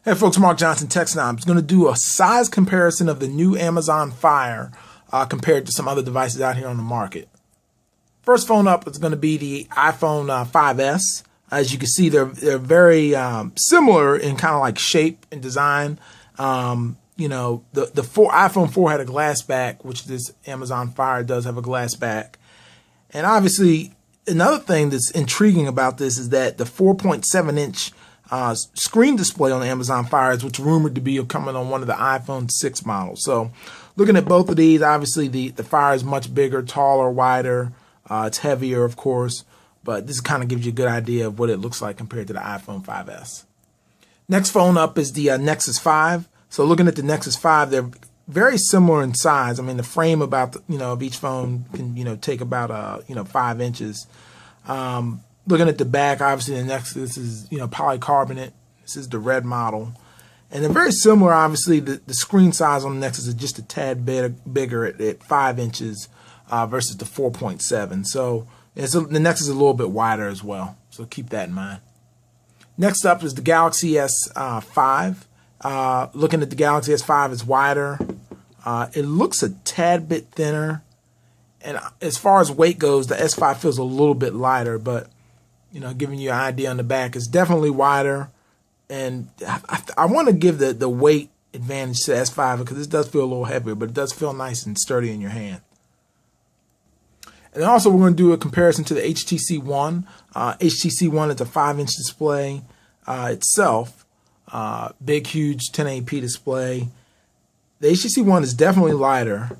Hey folks, Mark Johnson, Tech Snob. I'm going to do a size comparison of the new Amazon Fire compared to some other devices out here on the market. First phone up is going to be the iPhone 5S. As you can see, they're very similar in kind of like shape and design. You know, the iPhone 4 had a glass back, which this Amazon Fire does have a glass back. And obviously, another thing that's intriguing about this is that the 4.7-inch screen display on the Amazon Fire is what's rumored to be coming on one of the iPhone 6 models. So looking at both of these, obviously the Fire is much bigger, taller, wider. It's heavier, of course, but this kind of gives you a good idea of what it looks like compared to the iPhone 5S. Next phone up is the Nexus 5. So looking at the Nexus 5, they're very similar in size. I mean, the frame of each phone can, take about, 5 inches. Looking at the back, obviously the Nexus is, polycarbonate. This is the red model. And they're very similar, obviously. The screen size on the Nexus is just a tad bit bigger at 5 inches versus the 4.7. So the Nexus is a little bit wider as well. So keep that in mind. Next up is the Galaxy S5. Looking at the Galaxy S5, it's wider. It looks a tad bit thinner. And as far as weight goes, the S5 feels a little bit lighter, but giving you an idea on the back, it's definitely wider. And I want to give the weight advantage to the S5 because this does feel a little heavier, but it does feel nice and sturdy in your hand. And then also we're going to do a comparison to the HTC One. HTC One is a 5-inch display itself. Big, huge 1080p display. The HTC One is definitely lighter.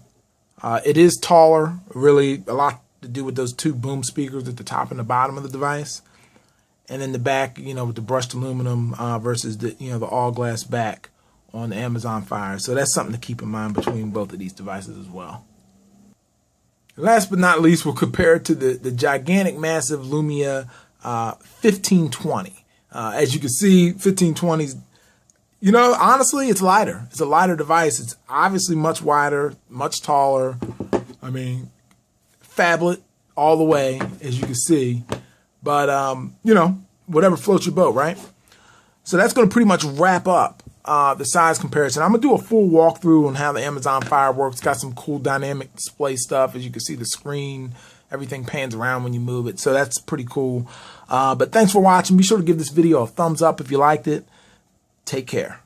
It is taller, really a lot to do with those two boom speakers at the top and the bottom of the device. And then the back, with the brushed aluminum versus the all glass back on the Amazon Fire. So that's something to keep in mind between both of these devices as well. And last but not least, we'll compare it to the gigantic, massive Lumia 1520. As you can see, 1520's, honestly, it's lighter. It's a lighter device. It's obviously much wider, much taller. I mean, phablet all the way, as you can see. But, whatever floats your boat, right? So that's going to pretty much wrap up the size comparison. I'm going to do a full walkthrough on how the Amazon Fire works. It's got some cool dynamic display stuff. As you can see, the screen, everything pans around when you move it. So that's pretty cool. But thanks for watching. Be sure to give this video a thumbs up if you liked it. Take care.